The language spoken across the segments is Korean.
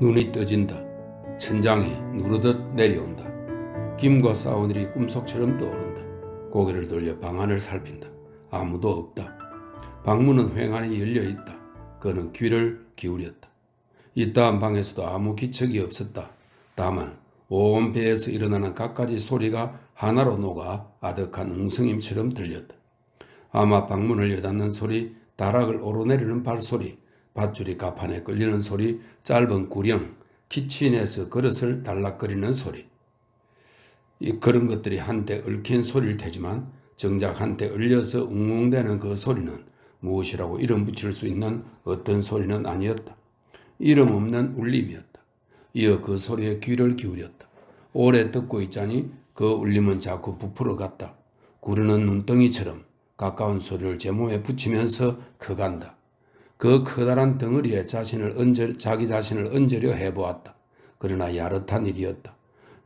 눈이 떠진다. 천장이 누르듯 내려온다. 김과 싸운 일이 꿈속처럼 떠오른다. 고개를 돌려 방 안을 살핀다. 아무도 없다. 방문은 휑하니 열려있다. 그는 귀를 기울였다. 이따한 방에서도 아무 기척이 없었다. 다만 온 배에서 일어나는 갖가지 소리가 하나로 녹아 아득한 웅성임처럼 들렸다. 아마 방문을 여닫는 소리, 다락을 오르내리는 발소리, 밧줄이 가판에 끌리는 소리, 짧은 구령, 키친에서 그릇을 달락거리는 소리. 그런 것들이 한때 얽힌 소리일 테지만 정작 한때 울려서 웅웅대는 그 소리는 무엇이라고 이름 붙일 수 있는 어떤 소리는 아니었다. 이름 없는 울림이었다. 이어 그 소리에 귀를 기울였다. 오래 듣고 있자니 그 울림은 자꾸 부풀어 갔다. 구르는 눈덩이처럼 가까운 소리를 제 몸에 붙이면서 커간다. 그 커다란 덩어리에 자기 자신을 얹으려 해보았다. 그러나 야릇한 일이었다.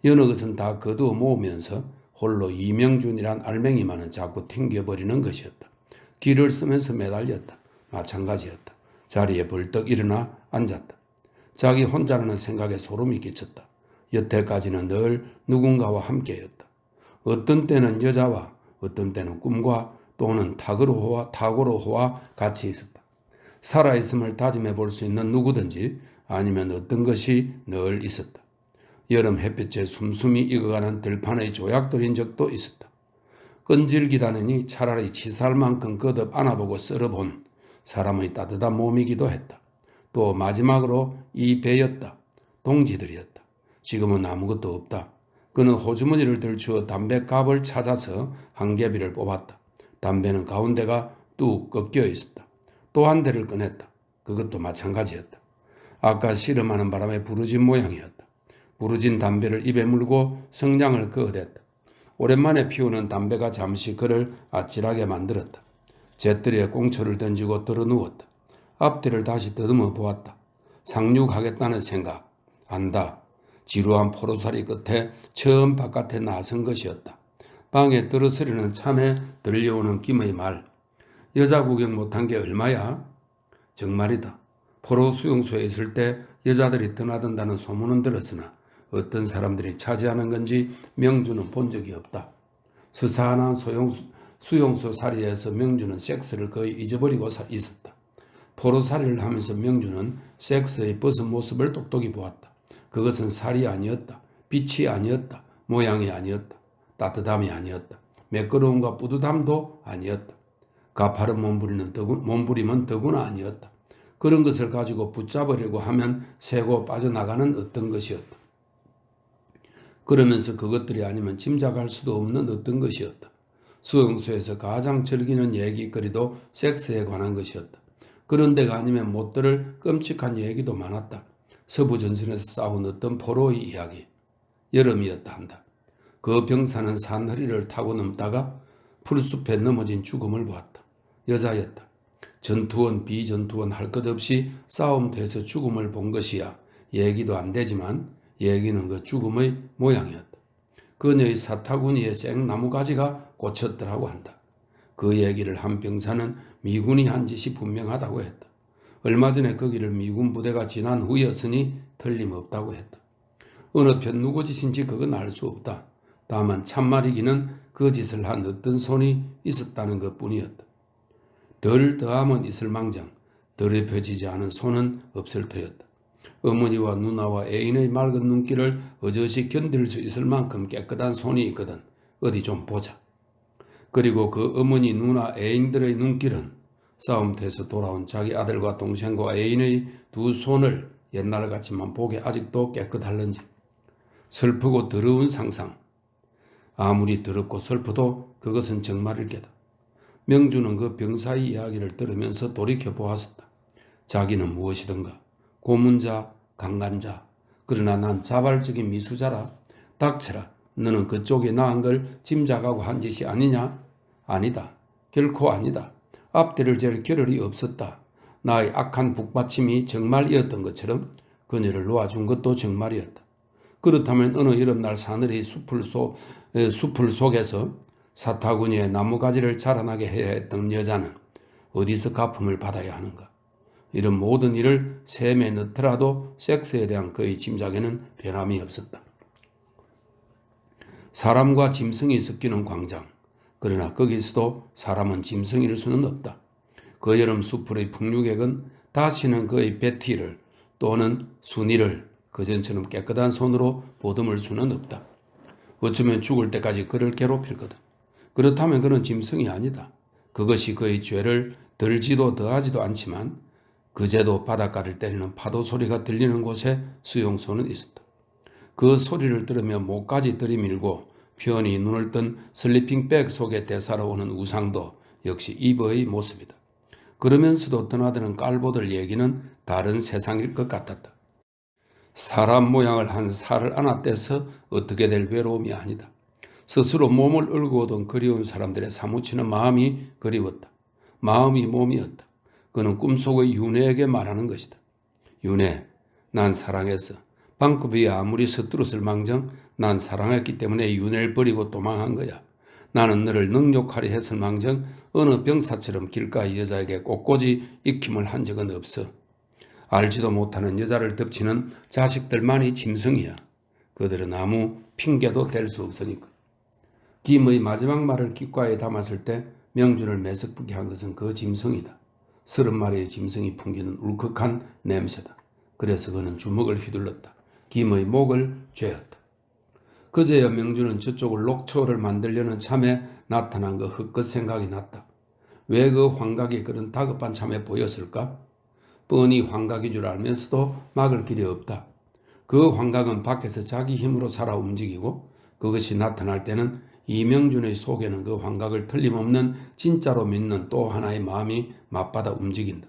여느 것은 다 거두어 모으면서 홀로 이명준이란 알맹이만은 자꾸 튕겨버리는 것이었다. 기를 쓰면서 매달렸다. 마찬가지였다. 자리에 벌떡 일어나 앉았다. 자기 혼자라는 생각에 소름이 끼쳤다. 여태까지는 늘 누군가와 함께였다. 어떤 때는 여자와 어떤 때는 꿈과 또는 탁으로호와 같이 있었다. 살아있음을 다짐해 볼 수 있는 누구든지 아니면 어떤 것이 늘 있었다. 여름 햇빛에 숨숨이 익어가는 들판의 조약돌인 적도 있었다. 끈질기다느니 차라리 치살만큼 거듭 안아보고 썰어본 사람의 따뜻한 몸이기도 했다. 또 마지막으로 이 배였다. 동지들이었다. 지금은 아무것도 없다. 그는 호주머니를 들추어 담뱃갑을 찾아서 한 개비를 뽑았다. 담배는 가운데가 뚝 꺾여 있었다. 또 한 대를 꺼냈다. 그것도 마찬가지였다. 아까 씨름하는 바람에 부러진 모양이었다. 부러진 담배를 입에 물고 성냥을 그어댔다. 오랜만에 피우는 담배가 잠시 그를 아찔하게 만들었다. 잿더리에 꽁초를 던지고 들어누웠다. 앞뒤를 다시 더듬어 보았다. 상륙하겠다는 생각. 안다. 지루한 포로살이 끝에 처음 바깥에 나선 것이었다. 방에 들어서려는 참에 들려오는 김의 말. 여자 구경 못한 게 얼마야? 정말이다. 포로 수용소에 있을 때 여자들이 떠나든다는 소문은 들었으나 어떤 사람들이 차지하는 건지 명주는 본 적이 없다. 스산한 수용소 살이에서 명주는 섹스를 거의 잊어버리고 있었다. 포로 살이를 하면서 명주는 섹스의 벗은 모습을 똑똑히 보았다. 그것은 살이 아니었다. 빛이 아니었다. 모양이 아니었다. 따뜻함이 아니었다. 매끄러움과 뿌듯함도 아니었다. 가파른 몸부림은 더구나 아니었다. 그런 것을 가지고 붙잡으려고 하면 새고 빠져나가는 어떤 것이었다. 그러면서 그것들이 아니면 짐작할 수도 없는 어떤 것이었다. 수용소에서 가장 즐기는 얘기거리도 섹스에 관한 것이었다. 그런 데가 아니면 못 들을 끔찍한 얘기도 많았다. 서부전선에서 싸운 어떤 포로의 이야기. 여름이었다 한다. 그 병사는 산허리를 타고 넘다가 풀숲에 넘어진 죽음을 보았다. 여자였다. 전투원 비전투원 할 것 없이 싸움터에서 죽음을 본 것이야 얘기도 안 되지만 얘기는 그 죽음의 모양이었다. 그녀의 사타구니에 생나무가지가 꽂혔더라고 한다. 그 얘기를 한 병사는 미군이 한 짓이 분명하다고 했다. 얼마 전에 거기를 미군 부대가 지난 후였으니 틀림없다고 했다. 어느 편 누구 짓인지 그건 알 수 없다. 다만 참말이기는 그 짓을 한 어떤 손이 있었다는 것뿐이었다. 덜 더함은 있을망정 더럽혀지지 않은 손은 없을 터였다. 어머니와 누나와 애인의 맑은 눈길을 어저씨 견딜 수 있을 만큼 깨끗한 손이 있거든. 어디 좀 보자. 그리고 그 어머니, 누나, 애인들의 눈길은 싸움터에서 돌아온 자기 아들과 동생과 애인의 두 손을 옛날 같지만 보게 아직도 깨끗할는지. 슬프고 더러운 상상. 아무리 더럽고 슬퍼도 그것은 정말일 게다. 명주는 그 병사의 이야기를 들으면서 돌이켜 보았었다. 자기는 무엇이든가 고문자, 강간자. 그러나 난 자발적인 미수자라. 닥쳐라. 너는 그쪽에 나은 걸 짐작하고 한 짓이 아니냐? 아니다. 결코 아니다. 앞뒤를 잴 겨를이 없었다. 나의 악한 북받침이 정말이었던 것처럼 그녀를 놓아준 것도 정말이었다. 그렇다면 어느 여름날 사늘이 숲을 속에서 사타구니에 나무가지를 자라나게 해야 했던 여자는 어디서 가품을 받아야 하는가? 이런 모든 일을 셈에 넣더라도 섹스에 대한 그의 짐작에는 변함이 없었다. 사람과 짐승이 섞이는 광장. 그러나 거기서도 사람은 짐승일 수는 없다. 그 여름 수풀의 풍류객은 다시는 그의 베티를 또는 순이를 그전처럼 깨끗한 손으로 보듬을 수는 없다. 어쩌면 죽을 때까지 그를 괴롭힐 거다. 그렇다면 그는 짐승이 아니다. 그것이 그의 죄를 덜지도 더하지도 않지만 그제도 바닷가를 때리는 파도 소리가 들리는 곳에 수용소는 있었다. 그 소리를 들으며 목까지 들이밀고 편히 눈을 뜬 슬리핑백 속에 되살아오는 우상도 역시 이브의 모습이다. 그러면서도 떠나드는 깔보들 얘기는 다른 세상일 것 같았다. 사람 모양을 한 살을 안아 떼서 어떻게 될 외로움이 아니다. 스스로 몸을 울고 오던 그리운 사람들의 사무치는 마음이 그리웠다. 마음이 몸이었다. 그는 꿈속의 윤회에게 말하는 것이다. 윤회, 난 사랑했어. 방법이 아무리 서투렀을 망정 난 사랑했기 때문에 윤회를 버리고 도망한 거야. 나는 너를 능욕하려 했을 망정 어느 병사처럼 길가의 여자에게 꽃꽂이 익힘을 한 적은 없어. 알지도 못하는 여자를 덮치는 자식들만이 짐승이야. 그들은 아무 핑계도 댈 수 없으니까. 김의 마지막 말을 귓가에 담았을 때 명준을 매석부게 한 것은 그 짐승이다. 30마리의 짐승이 풍기는 울컥한 냄새다. 그래서 그는 주먹을 휘둘렀다. 김의 목을 죄었다. 그제야 명준은 저쪽을 녹초를 만들려는 참에 나타난 그 헛것 생각이 났다. 왜 그 환각이 그런 다급한 참에 보였을까? 뻔히 환각인 줄 알면서도 막을 길이 없다. 그 환각은 밖에서 자기 힘으로 살아 움직이고 그것이 나타날 때는 이명준의 속에는 그 환각을 틀림없는 진짜로 믿는 또 하나의 마음이 맞받아 움직인다.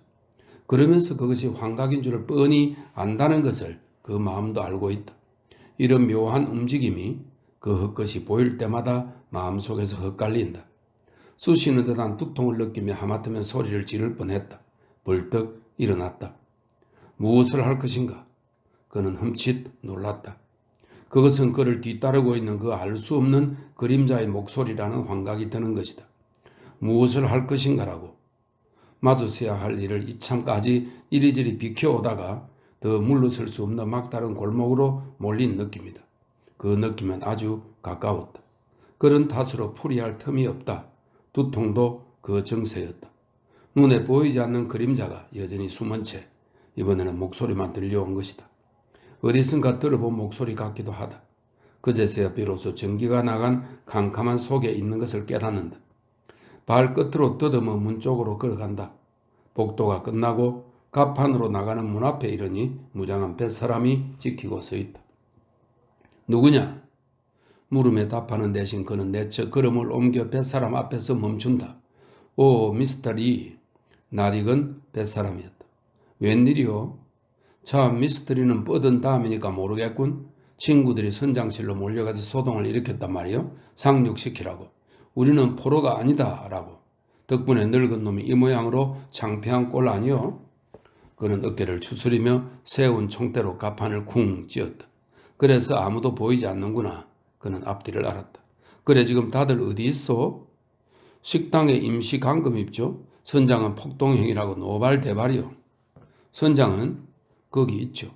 그러면서 그것이 환각인 줄을 뻔히 안다는 것을 그 마음도 알고 있다. 이런 묘한 움직임이 그 헛것이 보일 때마다 마음속에서 헛갈린다. 쑤시는 듯한 두통을 느끼며 하마터면 소리를 지를 뻔했다. 벌떡 일어났다. 무엇을 할 것인가? 그는 흠칫 놀랐다. 그것은 그를 뒤따르고 있는 그 알 수 없는 그림자의 목소리라는 환각이 드는 것이다. 무엇을 할 것인가라고. 마주쳐야 할 일을 이참까지 이리저리 비켜오다가 더 물러설 수 없는 막다른 골목으로 몰린 느낌이다. 그 느낌은 아주 가까웠다. 그런 탓으로 풀이할 틈이 없다. 두통도 그 정세였다. 눈에 보이지 않는 그림자가 여전히 숨은 채 이번에는 목소리만 들려온 것이다. 어디선가 들어본 목소리 같기도 하다. 그제서야 비로소 전기가 나간 캄캄한 속에 있는 것을 깨닫는다. 발끝으로 더듬어 문 쪽으로 걸어간다. 복도가 끝나고 갑판으로 나가는 문 앞에 이르니 무장한 뱃사람이 지키고 서 있다. 누구냐? 물음에 답하는 대신 그는 내처 걸음을 옮겨 뱃사람 앞에서 멈춘다. 오, 미스터 리. 낯익은 뱃사람이었다. 웬일이요? 참, 미스터리는 뻗은 다음이니까 모르겠군. 친구들이 선장실로 몰려가서 소동을 일으켰단 말이요. 상륙시키라고. 우리는 포로가 아니다 라고. 덕분에 늙은 놈이 이 모양으로 창피한 꼴 아니요. 그는 어깨를 추스리며 세운 총대로 갑판을 쿵 찧었다. 그래서 아무도 보이지 않는구나. 그는 앞뒤를 알았다. 그래 지금 다들 어디 있어? 식당에 임시 감금 입죠. 선장은 폭동행위라고 노발대발이요. 선장은 거기 있죠.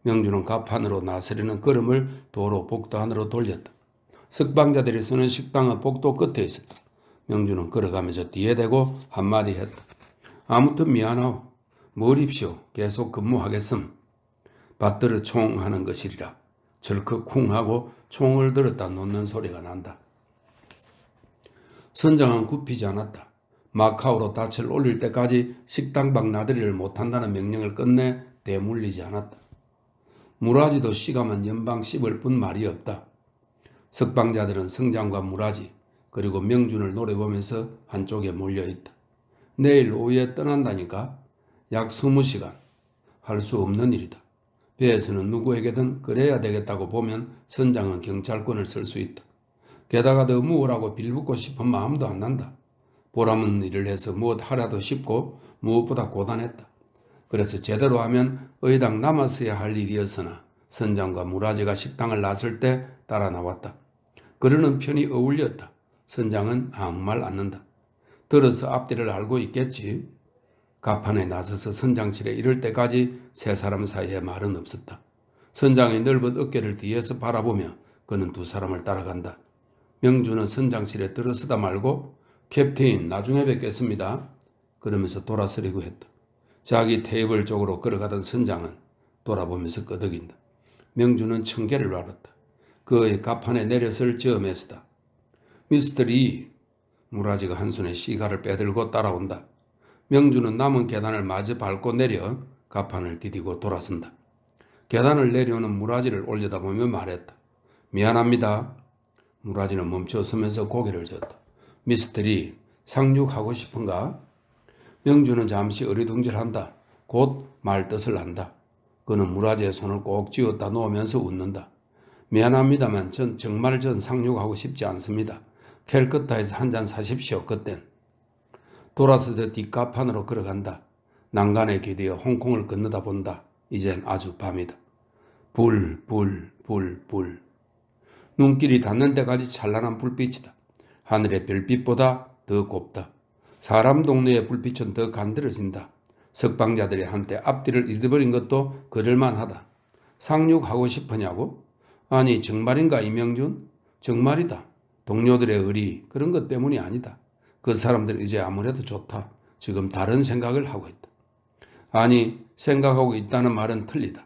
명준은 갑판으로 나서려는 걸음을 도로 복도 안으로 돌렸다. 석방자들이 서는 식당은 복도 끝에 있었다. 명준은 걸어가면서 뒤에 대고 한마디 했다. 아무튼 미안하오. 머립시오. 계속 근무하겠음. 받들어 총 하는 것이리라. 절컥 쿵 하고 총을 들었다 놓는 소리가 난다. 선장은 굽히지 않았다. 마카오로 닻을 올릴 때까지 식당 밖 나들이를 못한다는 명령을 끝내 대물리지 않았다. 무라지도 시가만 연방 씹을 뿐 말이 없다. 석방자들은 성장과 무라지 그리고 명준을 노려보면서 한쪽에 몰려있다. 내일 오후에 떠난다니까. 약 20시간. 할 수 없는 일이다. 배에서는 누구에게든 그래야 되겠다고 보면 선장은 경찰권을 쓸 수 있다. 게다가 더 무엇라고 빌붙고 싶은 마음도 안 난다. 보람없는 일을 해서 무엇 하라도 싶고 무엇보다 고단했다. 그래서 제대로 하면 의당 남았어야 할 일이었으나 선장과 무라지가 식당을 나설 때 따라 나왔다. 그러는 편이 어울렸다. 선장은 아무 말 않는다. 들어서 앞뒤를 알고 있겠지. 갑판에 나서서 선장실에 이를 때까지 세 사람 사이에 말은 없었다. 선장의 넓은 어깨를 뒤에서 바라보며 그는 두 사람을 따라간다. 명주는 선장실에 들어서다 말고 캡틴 나중에 뵙겠습니다. 그러면서 돌아서려고 했다. 자기 테이블 쪽으로 걸어가던 선장은 돌아보면서 끄덕인다. 명주는 청계를 밟았다. 그의 갑판에 내려설 즈음에서다. 미스터 리, 무라지가 한 손에 시가를 빼들고 따라온다. 명주는 남은 계단을 마저 밟고 내려 갑판을 디디고 돌아선다. 계단을 내려오는 무라지를 올려다보며 말했다. 미안합니다. 무라지는 멈춰서면서 고개를 젓다. 미스터 리, 상륙하고 싶은가? 명주는 잠시 어리둥절한다. 곧 말뜻을 한다. 그는 무라지의 손을 꼭 쥐었다 놓으면서 웃는다. 미안합니다만 정말 상륙하고 싶지 않습니다. 캘커타에서 한잔 사십시오. 그땐. 돌아서서 뒷갑판으로 걸어간다. 난간에 기대어 홍콩을 건너다 본다. 이젠 아주 밤이다. 불. 눈길이 닿는 데까지 찬란한 불빛이다. 하늘의 별빛보다 더 곱다. 사람 동네의 불빛은 더 간드러진다. 석방자들이 한때 앞뒤를 잃어버린 것도 그럴만하다. 상륙하고 싶으냐고? 아니 정말인가 이명준? 정말이다. 동료들의 의리 그런 것 때문이 아니다. 그 사람들은 이제 아무래도 좋다. 지금 다른 생각을 하고 있다. 아니 생각하고 있다는 말은 틀리다.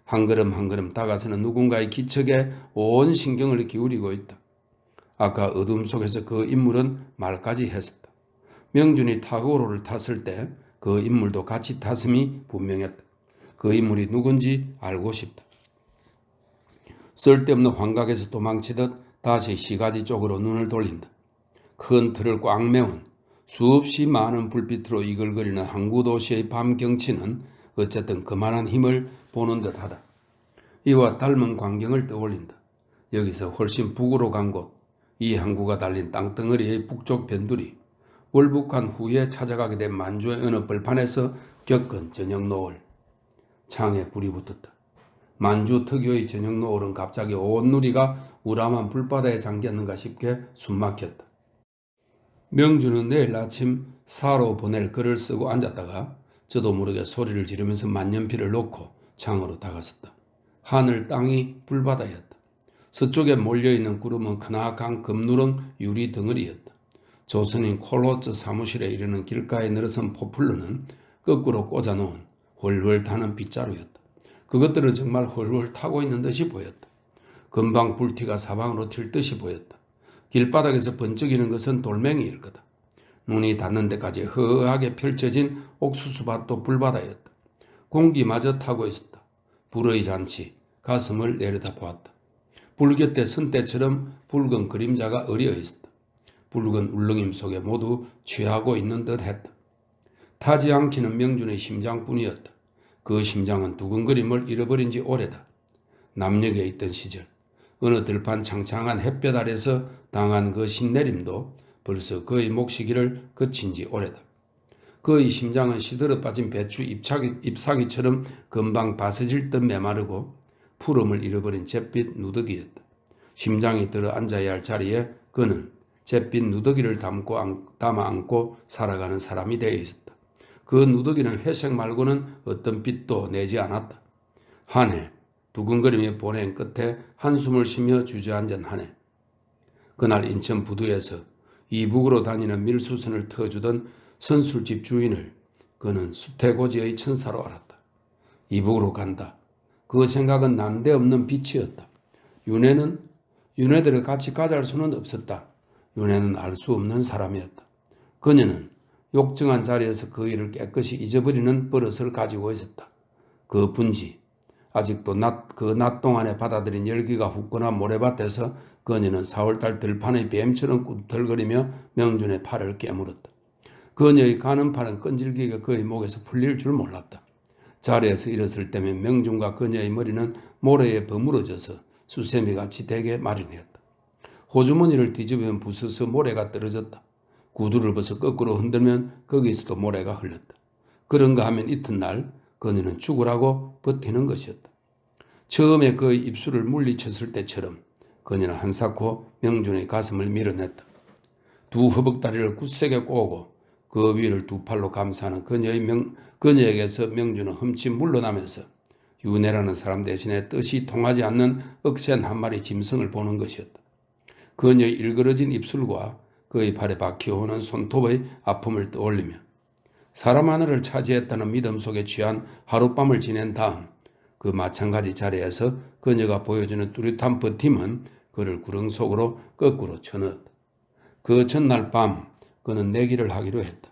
한 걸음 한 걸음 다가서는 누군가의 기척에 온 신경을 기울이고 있다. 아까 어둠 속에서 그 인물은 말까지 했었다. 명준이 타고로를 탔을 때 그 인물도 같이 탔음이 분명했다. 그 인물이 누군지 알고 싶다. 쓸데없는 환각에서 도망치듯 다시 시가지 쪽으로 눈을 돌린다. 큰 틀을 꽉 메운 수없이 많은 불빛으로 이글거리는 항구 도시의 밤 경치는 어쨌든 그만한 힘을 보는 듯하다. 이와 닮은 광경을 떠올린다. 여기서 훨씬 북으로 간 곳, 이 항구가 달린 땅덩어리의 북쪽 변두리, 월북한 후에 찾아가게 된 만주의 어느 벌판에서 겪은 저녁 노을. 창에 불이 붙었다. 만주 특유의 저녁 노을은 갑자기 온 누리가 우람한 불바다에 잠겼는가 싶게 숨막혔다. 명주는 내일 아침 사로 보낼 글을 쓰고 앉았다가 저도 모르게 소리를 지르면서 만년필을 놓고 창으로 다가섰다. 하늘 땅이 불바다였다. 서쪽에 몰려있는 구름은 크나큰 금누런 유리 덩어리였다. 조선인 콜로츠 사무실에 이르는 길가에 늘어선 포플러는 거꾸로 꽂아놓은 훨훨 타는 빗자루였다. 그것들은 정말 훨훨 타고 있는 듯이 보였다. 금방 불티가 사방으로 튈 듯이 보였다. 길바닥에서 번쩍이는 것은 돌멩이일 거다. 눈이 닿는 데까지 허하게 펼쳐진 옥수수밭도 불바다였다. 공기마저 타고 있었다. 불의 잔치, 가슴을 내려다보았다. 불 곁에 선대처럼 붉은 그림자가 어리어 있었다. 붉은 울렁임 속에 모두 취하고 있는 듯 했다. 타지 않기는 명준의 심장뿐이었다. 그 심장은 두근거림을 잃어버린 지 오래다. 남녘에 있던 시절 어느 들판 창창한 햇볕 아래서 당한 그 신내림도 벌써 그의 목시기를 거친 지 오래다. 그의 심장은 시들어 빠진 배추 잎사귀처럼 금방 바스질 듯 메마르고 푸름을 잃어버린 잿빛 누더기였다. 심장이 들어 앉아야 할 자리에 그는 잿빛 누더기를 담아 안고 살아가는 사람이 되어 있었다. 그 누더기는 회색 말고는 어떤 빛도 내지 않았다. 한 해 두근거림에 보낸 끝에 한숨을 쉬며 주저앉은 한 해. 그날 인천 부두에서 이북으로 다니는 밀수선을 터주던 선술집 주인을 그는 수태고지의 천사로 알았다. 이북으로 간다. 그 생각은 난데없는 빛이었다. 윤회들을 같이 가잘 수는 없었다. 윤회는 알 수 없는 사람이었다. 그녀는 욕정한 자리에서 그 일을 깨끗이 잊어버리는 버릇을 가지고 있었다. 그 분지, 아직도 그 낮 동안에 받아들인 열기가 훅거나 모래밭에서 그녀는 4월달 들판의 뱀처럼 꿈틀거리며 명준의 팔을 깨물었다. 그녀의 가는 팔은 끈질기게 그의 목에서 풀릴 줄 몰랐다. 자리에서 일었을 때면 명준과 그녀의 머리는 모래에 버무러져서 수세미같이 되게 마련이었다. 호주머니를 뒤집으면 부서서 모래가 떨어졌다. 구두를 벗어 거꾸로 흔들면 거기서도 모래가 흘렀다. 그런가 하면 이튿날 그녀는 죽으라고 버티는 것이었다. 처음에 그의 입술을 물리쳤을 때처럼 그녀는 한사코 명준의 가슴을 밀어냈다. 두 허벅다리를 굳세게 꼬고 그 위를 두 팔로 감싸는 그녀에게서 명주는 흠칫 물러나면서 윤회라는 사람 대신에 뜻이 통하지 않는 억센 한 마리 짐승을 보는 것이었다. 그녀의 일그러진 입술과 그의 발에 박혀오는 손톱의 아픔을 떠올리며 사람 하늘을 차지했다는 믿음 속에 취한 하룻밤을 지낸 다음 그 마찬가지 자리에서 그녀가 보여주는 뚜렷한 버팀은 그를 구렁 속으로 거꾸로 쳐넣었다. 그 전날 밤 그는 내기를 하기로 했다.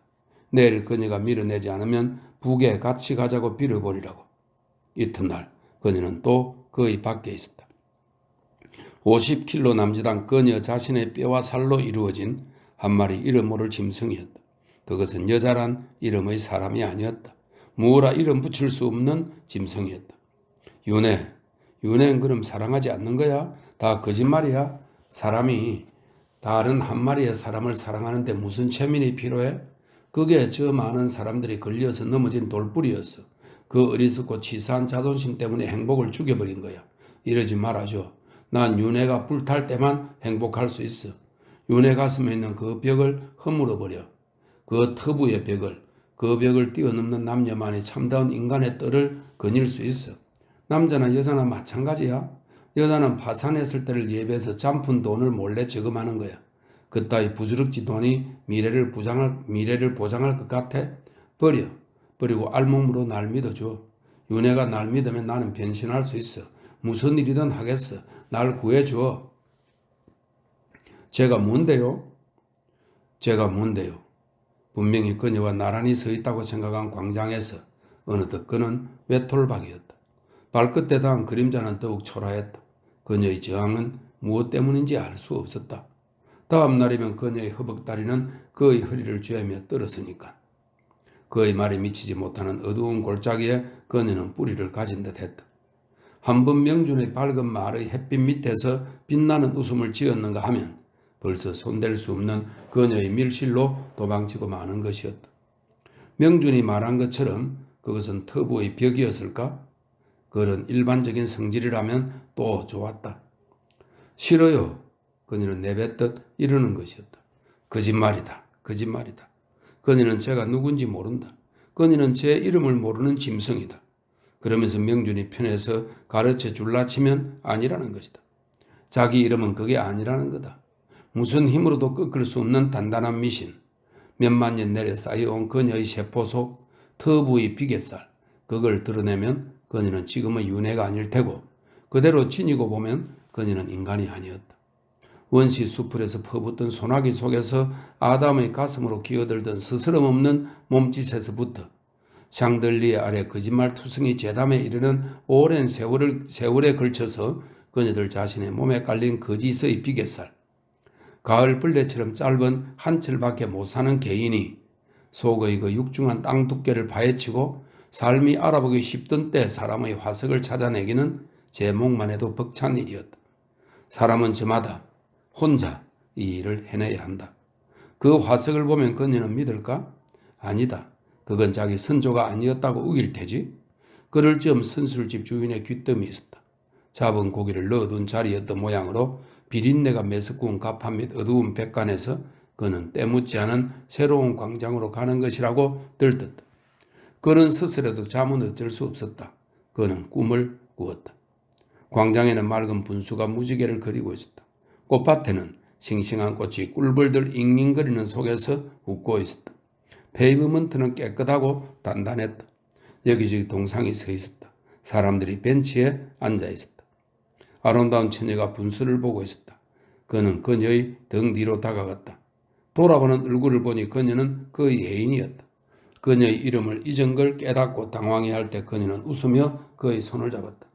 내일 그녀가 밀어내지 않으면 북에 같이 가자고 빌어버리라고. 이튿날 그녀는 또 거의 밖에 있었다. 50kg 남짓한 그녀 자신의 뼈와 살로 이루어진 한 마리 이름 모를 짐승이었다. 그것은 여자란 이름의 사람이 아니었다. 무어라 이름 붙일 수 없는 짐승이었다. 윤회는 그럼 사랑하지 않는 거야? 다 거짓말이야? 사람이 다른 한 마리의 사람을 사랑하는데 무슨 체면이 필요해? 그게 저 많은 사람들이 걸려서 넘어진 돌뿌리였어. 그 어리석고 치사한 자존심 때문에 행복을 죽여버린 거야. 이러지 말아줘. 난 윤회가 불탈 때만 행복할 수 있어. 윤회 가슴에 있는 그 벽을 허물어버려. 그 터부의 벽을, 그 벽을 뛰어넘는 남녀만이 참다운 인간의 뜰을 거닐 수 있어. 남자나 여자나 마찬가지야. 여자는 파산했을 때를 예배해서 잔푼 돈을 몰래 저금하는 거야. 그따위 부스럭지 돈이 미래를 보장할 것 같아? 버리고 알몸으로 날 믿어줘. 윤회가 날 믿으면 나는 변신할 수 있어. 무슨 일이든 하겠어. 날 구해줘. 제가 뭔데요? 분명히 그녀와 나란히 서 있다고 생각한 광장에서 어느덧 그는 외톨박이었다. 발끝에 닿은 그림자는 더욱 초라했다. 그녀의 저항은 무엇 때문인지 알 수 없었다. 다음 날이면 그녀의 허벅다리는 그의 허리를 쥐며 떨었으니까. 그의 말에 미치지 못하는 어두운 골짜기에 그녀는 뿌리를 가진 듯 했다. 한 번 명준의 밝은 말의 햇빛 밑에서 빛나는 웃음을 지었는가 하면 벌써 손댈 수 없는 그녀의 밀실로 도망치고 마는 것이었다. 명준이 말한 것처럼 그것은 터부의 벽이었을까? 그런 일반적인 성질이라면 또 좋았다. 싫어요. 그녀는 내뱉듯 이러는 것이었다. 거짓말이다. 그녀는 제가 누군지 모른다. 그녀는 제 이름을 모르는 짐승이다. 그러면서 명준이 편해서 가르쳐 줄라 치면 아니라는 것이다. 자기 이름은 그게 아니라는 거다. 무슨 힘으로도 꺾을 수 없는 단단한 미신. 몇만 년 내려 쌓여온 그녀의 세포 속 터부의 비계살. 그걸 드러내면 그녀는 지금의 윤회가 아닐 테고 그대로 지니고 보면 그녀는 인간이 아니었다. 원시 수풀에서 퍼붓던 소나기 속에서 아담의 가슴으로 기어들던 스스럼 없는 몸짓에서부터 샹들리에 아래 거짓말투성이 제담에 이르는 오랜 세월에 걸쳐서 그녀들 자신의 몸에 깔린 거짓의 비계살, 가을 벌레처럼 짧은 한 철밖에 못 사는 개인이 속의 그 육중한 땅 두께를 파헤치고 삶이 알아보기 쉽던 때 사람의 화석을 찾아내기는 제목만 해도 벅찬 일이었다. 사람은 저마다 혼자 이 일을 해내야 한다. 그 화석을 보면 그녀는 믿을까? 아니다. 그건 자기 선조가 아니었다고 우길 테지. 그럴 즈음 선술집 주인의 귀뜸이 있었다. 잡은 고기를 넣어둔 자리였던 모양으로 비린내가 메스꺼운 가판 및 어두운 백간에서 그는 때묻지 않은 새로운 광장으로 가는 것이라고 들떴다. 그는 스스로도 잠은 어쩔 수 없었다. 그는 꿈을 꾸었다. 광장에는 맑은 분수가 무지개를 그리고 있었다. 꽃밭에는 싱싱한 꽃이 꿀벌들 잉잉거리는 속에서 웃고 있었다. 페이브먼트는 깨끗하고 단단했다. 여기저기 동상이 서 있었다. 사람들이 벤치에 앉아 있었다. 아름다운 처녀가 분수를 보고 있었다. 그는 그녀의 등 뒤로 다가갔다. 돌아보는 얼굴을 보니 그녀는 그의 애인이었다. 그녀의 이름을 잊은 걸 깨닫고 당황해할 때 그녀는 웃으며 그의 손을 잡았다.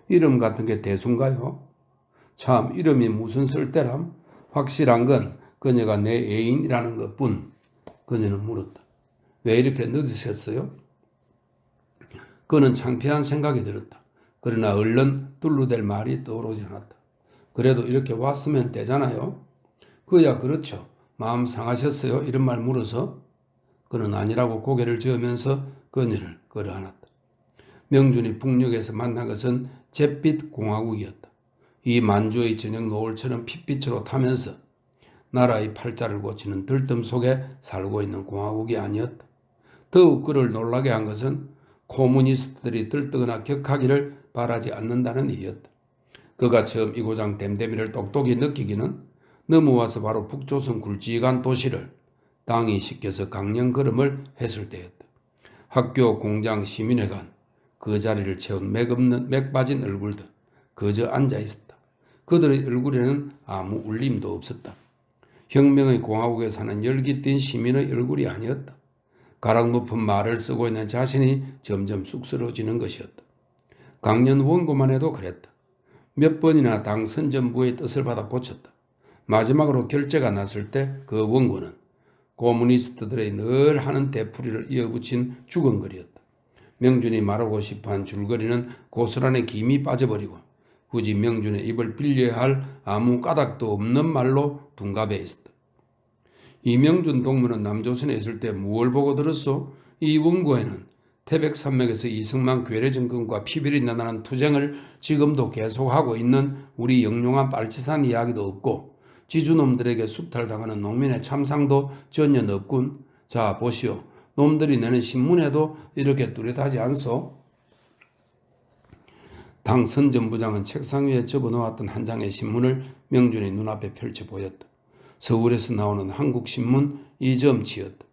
이름 같은 게 대수인가요? 참 이름이 무슨 쓸데람? 확실한 건 그녀가 내 애인이라는 것뿐. 그녀는 물었다. 왜 이렇게 늦으셨어요? 그는 창피한 생각이 들었다. 그러나 얼른 둘러댈 말이 떠오르지 않았다. 그래도 이렇게 왔으면 되잖아요. 그야 그렇죠. 마음 상하셨어요? 이런 말 물어서 그는 아니라고 고개를 저으면서 그녀를 끌어안았다. 명준이 북녘에서 만난 것은 잿빛 공화국이었다. 이 만주의 저녁 노을처럼 핏빛으로 타면서 나라의 팔자를 고치는 들뜸 속에 살고 있는 공화국이 아니었다. 더욱 그를 놀라게 한 것은 코무니스트들이 들뜨거나 격하기를 바라지 않는다는 일이었다. 그가 처음 이고장 댐댐이를 똑똑히 느끼기는 넘어와서 바로 북조선 굵직한 도시를 당이 시켜서 강령 걸음을 했을 때였다. 학교, 공장, 시민회관 그 자리를 채운 맥없는 맥 빠진 얼굴들 그저 앉아 있었다. 그들의 얼굴에는 아무 울림도 없었다. 혁명의 공화국에 사는 열기 띈 시민의 얼굴이 아니었다. 가락 높은 말을 쓰고 있는 자신이 점점 쑥스러워지는 것이었다. 강연 원고만 해도 그랬다. 몇 번이나 당 선전부의 뜻을 받아 고쳤다. 마지막으로 결재가 났을 때 그 원고는 고무니스트들의 늘 하는 되풀이를 이어붙인 주근거리였다. 명준이 말하고 싶어한 줄거리는 고스란히 김이 빠져버리고 굳이 명준의 입을 빌려야 할 아무 까닭도 없는 말로 둔갑해 있었다. 이명준 동무는 남조선에 있을 때 무얼 보고 들었소? 이 원고에는 태백산맥에서 이승만 괴뢰정권과 피비리 나나는 투쟁을 지금도 계속하고 있는 우리 영롱한 빨치산 이야기도 없고 지주놈들에게 수탈당하는 농민의 참상도 전혀 없군. 자 보시오. 놈들이 내는 신문에도 이렇게 뚜렷하지 않소? 당 선전부장은 책상 위에 접어놓았던 한 장의 신문을 명준이 눈앞에 펼쳐 보였다. 서울에서 나오는 한국신문 이점치였다.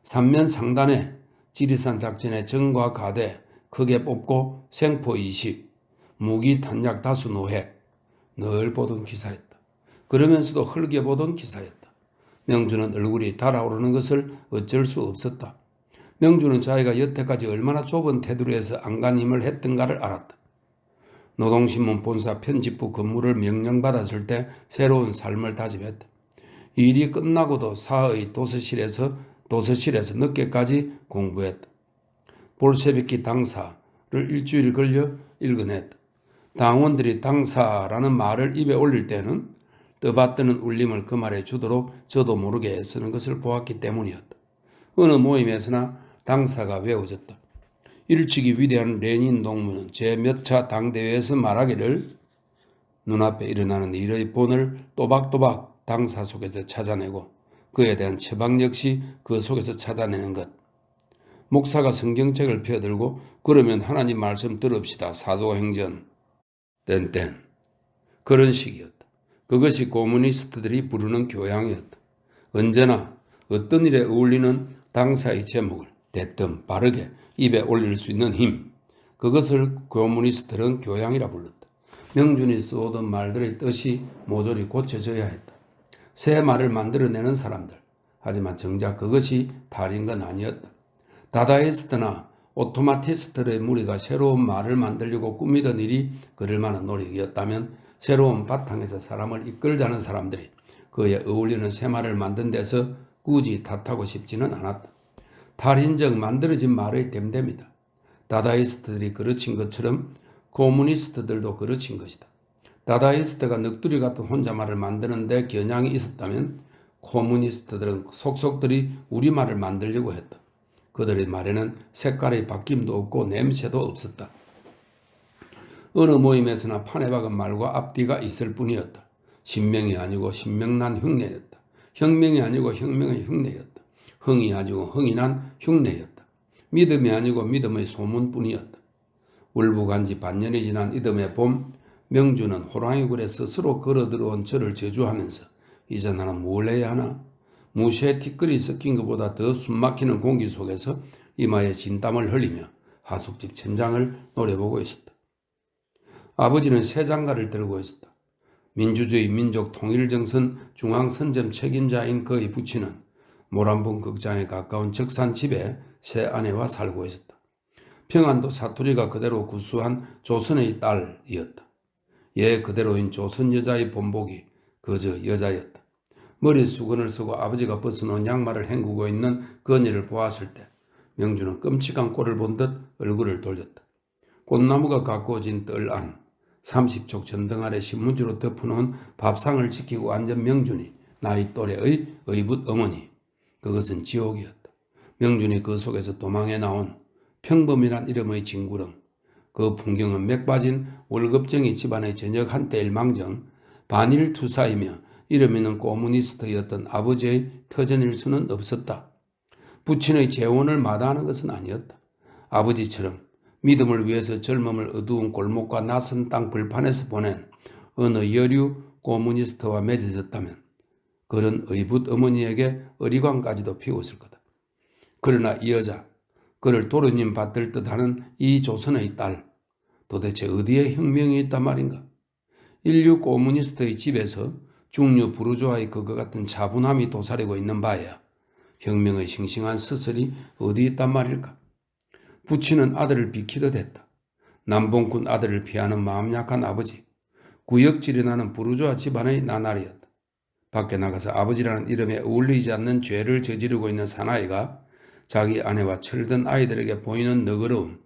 삼면 상단에 지리산 작전의 정과 가대 크게 뽑고 생포 20, 무기 탄약 다수 노획 늘 보던 기사였다. 그러면서도 흘겨 보던 기사였다. 명준은 얼굴이 달아오르는 것을 어쩔 수 없었다. 명준은 자기가 여태까지 얼마나 좁은 테두리에서 안간힘을 했던가를 알았다. 노동신문 본사 편집부 근무를 명령받았을 때 새로운 삶을 다짐했다. 일이 끝나고도 사의 도서실에서 늦게까지 공부했다. 볼셰비키 당사를 일주일 걸려 읽어냈다. 당원들이 당사라는 말을 입에 올릴 때는 떠받드는 울림을 그 말에 주도록 저도 모르게 쓰는 것을 보았기 때문이었다. 어느 모임에서나 당사가 외워졌다. 일찍이 위대한 레닌 동무는 제 몇 차 당대회에서 말하기를 눈앞에 일어나는 일의 본을 또박또박 당사 속에서 찾아내고 그에 대한 처방 역시 그 속에서 찾아내는 것. 목사가 성경책을 펴들고 그러면 하나님 말씀 들읍시다. 사도행전 땐 그런 식이었다. 그것이 고무니스트들이 부르는 교양이었다. 언제나 어떤 일에 어울리는 당사의 제목을 대뜸 빠르게 입에 올릴 수 있는 힘. 그것을 고무니스트들은 교양이라 불렀다. 명준이 써오던 말들의 뜻이 모조리 고쳐져야 했다. 새 말을 만들어내는 사람들. 하지만 정작 그것이 달인 건 아니었다. 다다이스트나 오토마티스트의 무리가 새로운 말을 만들려고 꾸미던 일이 그럴 만한 노력이었다면 새로운 바탕에서 사람을 이끌자는 사람들이 그에 어울리는 새 말을 만든 데서 굳이 탓하고 싶지는 않았다. 달인적 만들어진 말의 댐댐이다. 다다이스트들이 그르친 것처럼 코무니스트들도 그르친 것이다. 다다이스트가 넋두리 같은 혼잣말을 만드는데 겨냥이 있었다면 코무니스트들은 속속들이 우리말을 만들려고 했다. 그들의 말에는 색깔의 바뀜도 없고 냄새도 없었다. 어느 모임에서나 판에 박은 말과 앞뒤가 있을 뿐이었다. 신명이 아니고 신명난 흉내였다. 혁명이 아니고 혁명의 흉내였다. 흥이 아니고 흥이 난 흉내였다. 믿음이 아니고 믿음의 소문뿐이었다. 울부간지 반년이 지난 이듬해 봄 명주는 호랑이굴에 스스로 걸어들어온 저를 저주하면서 이제 나는 뭘 해야 하나? 무쇠 티끌이 섞인 것보다 더 숨막히는 공기 속에서 이마에 진땀을 흘리며 하숙집 천장을 노려보고 있었다. 아버지는 새 장가를 들고 있었다. 민주주의 민족 통일정선 중앙선점 책임자인 그의 부친은 모란봉 극장에 가까운 적산집에 새 아내와 살고 있었다. 평안도 사투리가 그대로 구수한 조선의 딸이었다. 얘 그대로인 조선 여자의 본복이 그저 여자였다. 머리 수건을 쓰고 아버지가 벗어놓은 양말을 헹구고 있는 그녀를 보았을 때 명주는 끔찍한 꼴을 본 듯 얼굴을 돌렸다. 꽃나무가 가꾸어진 뜰 안 30촉 전등 아래 신문지로 덮어놓은 밥상을 지키고 앉은 명준이 나이 또래의 의붓 어머니. 그것은 지옥이었다. 명준이 그 속에서 도망해 나온 평범이란 이름의 징구렁. 그 풍경은 맥 빠진 월급쟁이 집안의 저녁 한때일 망정 반일투사이며 이름 있는 고무니스트였던 아버지의 터전일 수는 없었다. 부친의 재혼을 마다하는 것은 아니었다. 아버지처럼 믿음을 위해서 젊음을 어두운 골목과 낯선 땅 벌판에서 보낸 어느 여류 고무니스트와 맺어졌다면 그런 의붓 어머니에게 어리광까지도 피웠을 거다. 그러나 이 여자, 그를 도련님 받들 듯하는 이 조선의 딸, 도대체 어디에 혁명이 있단 말인가? 인류 고무니스트의 집에서 중류 부르주아의 그거 같은 차분함이 도사리고 있는 바에야 혁명의 싱싱한 스슬이 어디 있단 말일까? 부친은 아들을 비키듯 했다. 남봉꾼 아들을 피하는 마음 약한 아버지, 구역질이 나는 부르주아 집안의 나날이었다. 밖에 나가서 아버지라는 이름에 어울리지 않는 죄를 저지르고 있는 사나이가 자기 아내와 철든 아이들에게 보이는 너그러움,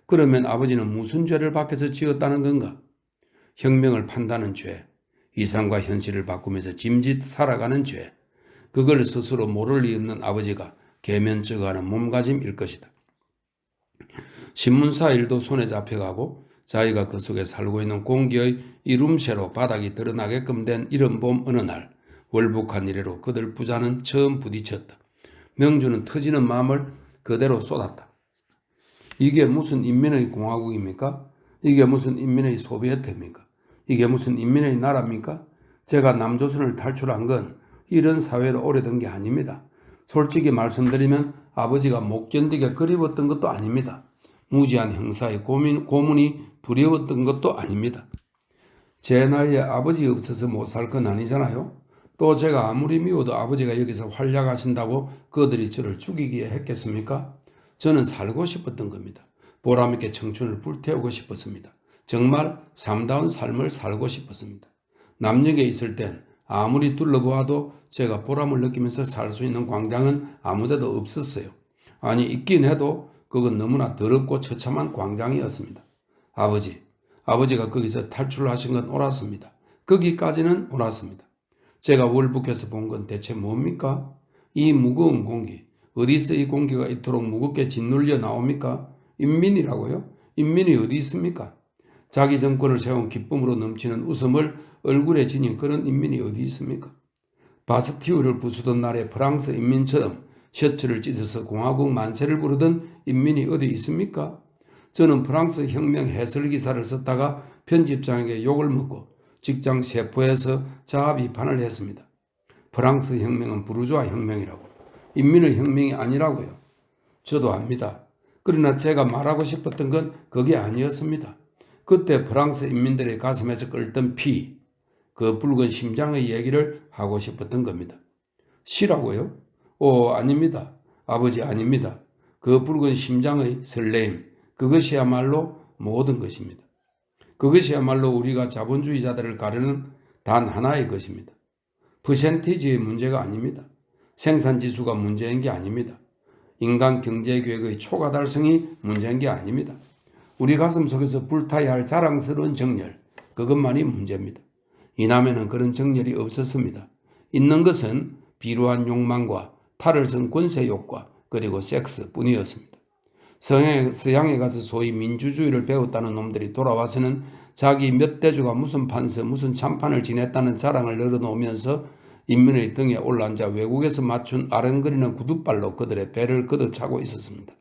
그러면 아버지는 무슨 죄를 밖에서 지었다는 건가? 혁명을 판다는 죄, 이상과 현실을 바꾸면서 짐짓 살아가는 죄, 그걸 스스로 모를 리 없는 아버지가 개면쩍어하는 몸가짐일 것이다. 신문사 일도 손에 잡혀가고 자기가 그 속에 살고 있는 공기의 이룸새로 바닥이 드러나게끔 된 이른 봄 어느 날 월북한 이래로 그들 부자는 처음 부딪혔다. 명주는 터지는 마음을 그대로 쏟았다. 이게 무슨 인민의 공화국입니까? 이게 무슨 인민의 소비에트입니까? 이게 무슨 인민의 나라입니까? 제가 남조선을 탈출한 건 이런 사회로 오래된 게 아닙니다. 솔직히 말씀드리면 아버지가 못 견디게 그리웠던 것도 아닙니다. 무지한 형사의 고문이 두려웠던 것도 아닙니다. 제 나이에 아버지 없어서 못 살 건 아니잖아요. 또 제가 아무리 미워도 아버지가 여기서 활약하신다고 그들이 저를 죽이기에 했겠습니까? 저는 살고 싶었던 겁니다. 보람있게 청춘을 불태우고 싶었습니다. 정말 삶다운 삶을 살고 싶었습니다. 남녘에 있을 땐 아무리 둘러보아도 제가 보람을 느끼면서 살 수 있는 광장은 아무데도 없었어요. 아니 있긴 해도 그건 너무나 더럽고 처참한 광장이었습니다. 아버지가 거기서 탈출하신 건 옳았습니다. 거기까지는 옳았습니다. 제가 월북해서 본 건 대체 뭡니까? 이 무거운 공기, 어디서 이 공기가 이토록 무겁게 짓눌려 나옵니까? 인민이라고요? 인민이 어디 있습니까? 자기 정권을 세운 기쁨으로 넘치는 웃음을 얼굴에 지닌 그런 인민이 어디 있습니까? 바스티유를 부수던 날에 프랑스 인민처럼 셔츠를 찢어서 공화국 만세를 부르던 인민이 어디 있습니까? 저는 프랑스 혁명 해설 기사를 썼다가 편집장에게 욕을 먹고 직장 세포에서 자아 비판을 했습니다. 프랑스 혁명은 부르주아 혁명이라고, 인민의 혁명이 아니라고요. 저도 압니다. 그러나 제가 말하고 싶었던 건 그게 아니었습니다. 그때 프랑스 인민들의 가슴에서 끓던 피, 그 붉은 심장의 얘기를 하고 싶었던 겁니다. 시라고요? 아닙니다. 아버지 아닙니다. 그 붉은 심장의 설레임, 그것이야말로 모든 것입니다. 그것이야말로 우리가 자본주의자들을 가르는 단 하나의 것입니다. 퍼센티지의 문제가 아닙니다. 생산지수가 문제인 게 아닙니다. 인간 경제계획의 초과 달성이 문제인 게 아닙니다. 우리 가슴 속에서 불타야 할 자랑스러운 정열, 그것만이 문제입니다. 이남에는 그런 정열이 없었습니다. 있는 것은 비루한 욕망과 탈을 쓴 권세욕과 그리고 섹스뿐이었습니다. 서양에 가서 소위 민주주의를 배웠다는 놈들이 돌아와서는 자기 몇 대주가 무슨 판서 무슨 참판을 지냈다는 자랑을 늘어놓으면서 인민의 등에 올라앉아 외국에서 맞춘 아른거리는 구둣발로 그들의 배를 걷어차고 있었습니다.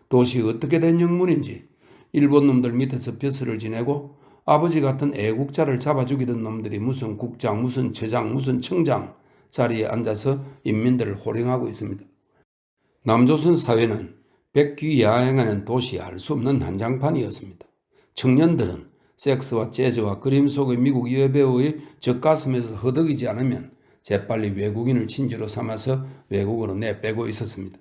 도시 어떻게 된 영문인지 일본 놈들 밑에서 벼슬을 지내고 아버지 같은 애국자를 잡아 죽이던 놈들이 무슨 국장, 무슨 처장, 무슨 청장 자리에 앉아서 인민들을 호령하고 있습니다. 남조선 사회는 백귀야행하는 도시 알 수 없는 난장판이었습니다. 청년들은 섹스와 재즈와 그림 속의 미국 여배우의 젖가슴에서 허덕이지 않으면 재빨리 외국인을 친지로 삼아서 외국으로 내빼고 있었습니다.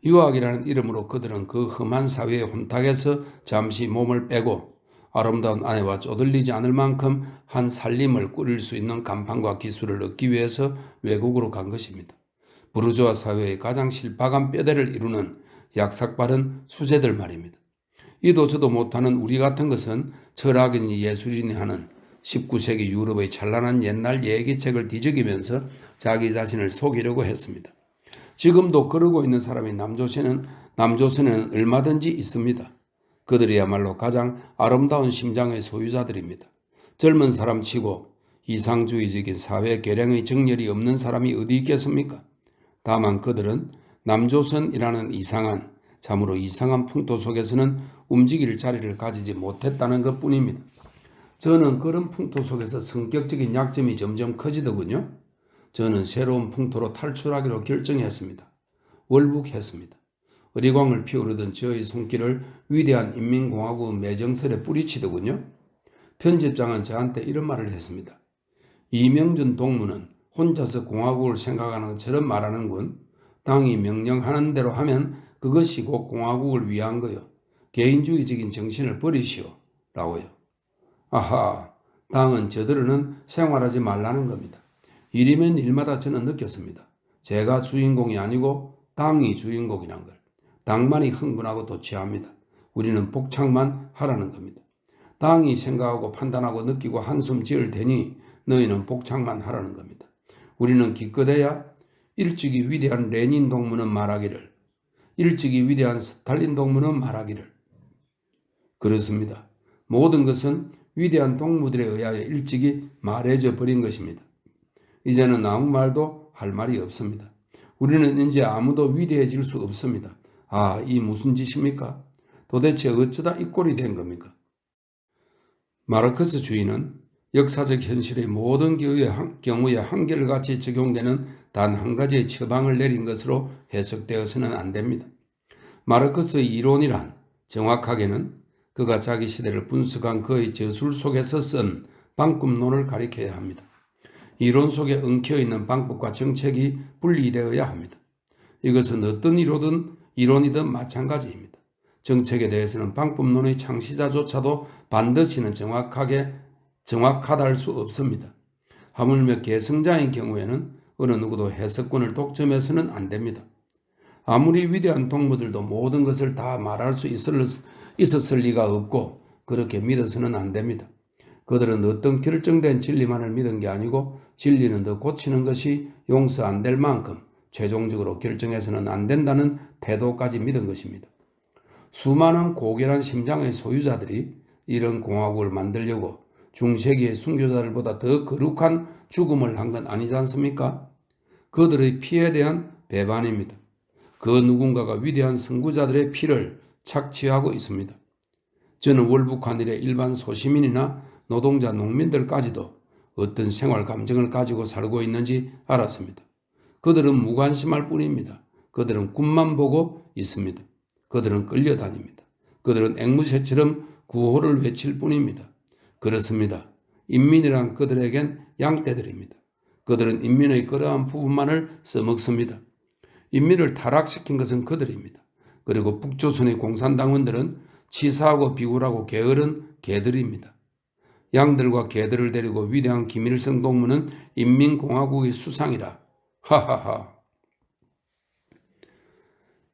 유학이라는 이름으로 그들은 그 험한 사회의 혼탁에서 잠시 몸을 빼고 아름다운 아내와 쪼들리지 않을 만큼 한 살림을 꾸릴 수 있는 간판과 기술을 얻기 위해서 외국으로 간 것입니다. 부르주아 사회의 가장 실박한 뼈대를 이루는 약삭빠른 수세들 말입니다. 이도 저도 못하는 우리 같은 것은 철학인이 예술인이 하는 19세기 유럽의 찬란한 옛날 얘기책을 뒤적이면서 자기 자신을 속이려고 했습니다. 지금도 그러고 있는 사람이 남조선에는 얼마든지 있습니다. 그들이야말로 가장 아름다운 심장의 소유자들입니다. 젊은 사람치고 이상주의적인 사회 계량의 정열이 없는 사람이 어디 있겠습니까? 다만 그들은 남조선이라는 이상한, 참으로 이상한 풍토 속에서는 움직일 자리를 가지지 못했다는 것뿐입니다. 저는 그런 풍토 속에서 성격적인 약점이 점점 커지더군요. 저는 새로운 풍토로 탈출하기로 결정했습니다. 월북했습니다. 어리광을 피우르던 저의 손길을 위대한 인민공화국 매정설에 뿌리치더군요. 편집장은 저한테 이런 말을 했습니다. 이명준 동무는 혼자서 공화국을 생각하는 것처럼 말하는군. 당이 명령하는 대로 하면 그것이 곧 공화국을 위한 거요. 개인주의적인 정신을 버리시오. 라고요. 아하, 당은 저들은 생활하지 말라는 겁니다. 일이면 일마다 저는 느꼈습니다. 제가 주인공이 아니고 당이 주인공이란 걸. 당만이 흥분하고 도취합니다. 우리는 복창만 하라는 겁니다. 당이 생각하고 판단하고 느끼고 한숨 지을 테니 너희는 복창만 하라는 겁니다. 우리는 기껏해야 일찍이 위대한 레닌 동무는 말하기를, 일찍이 위대한 스탈린 동무는 말하기를. 그렇습니다. 모든 것은 위대한 동무들에 의하여 일찍이 말해져 버린 것입니다. 이제는 아무 말도 할 말이 없습니다. 우리는 이제 아무도 위대해질 수 없습니다. 아, 이 무슨 짓입니까? 도대체 어쩌다 이 꼴이 된 겁니까? 마르크스 주의는 역사적 현실의 모든 경우에 한결같이 적용되는 단 한 가지의 처방을 내린 것으로 해석되어서는 안 됩니다. 마르크스의 이론이란 정확하게는 그가 자기 시대를 분석한 그의 저술 속에서 쓴 방법론을 가리켜야 합니다. 이론 속에 엉켜있는 방법과 정책이 분리되어야 합니다. 이것은 어떤 이론이든 마찬가지입니다. 정책에 대해서는 방법론의 창시자조차도 반드시는 정확하다 할 수 없습니다. 하물며 개성자인 경우에는 어느 누구도 해석권을 독점해서는 안 됩니다. 아무리 위대한 동무들도 모든 것을 다 말할 수 있었을 리가 없고 그렇게 믿어서는 안 됩니다. 그들은 어떤 결정된 진리만을 믿은 게 아니고 진리는 더 고치는 것이 용서 안 될 만큼 최종적으로 결정해서는 안 된다는 태도까지 믿은 것입니다. 수많은 고결한 심장의 소유자들이 이런 공화국을 만들려고 중세기의 순교자들보다 더 거룩한 죽음을 한 건 아니지 않습니까? 그들의 피에 대한 배반입니다. 그 누군가가 위대한 선구자들의 피를 착취하고 있습니다. 저는 월북한 일에 일반 소시민이나 노동자, 농민들까지도 어떤 생활 감정을 가지고 살고 있는지 알았습니다. 그들은 무관심할 뿐입니다. 그들은 꿈만 보고 있습니다. 그들은 끌려다닙니다. 그들은 앵무새처럼 구호를 외칠 뿐입니다. 그렇습니다. 인민이란 그들에겐 양떼들입니다. 그들은 인민의 그러한 부분만을 써먹습니다. 인민을 타락시킨 것은 그들입니다. 그리고 북조선의 공산당원들은 치사하고 비굴하고 게으른 개들입니다. 양들과 개들을 데리고 위대한 김일성 동무는 인민공화국의 수상이라. 하하하.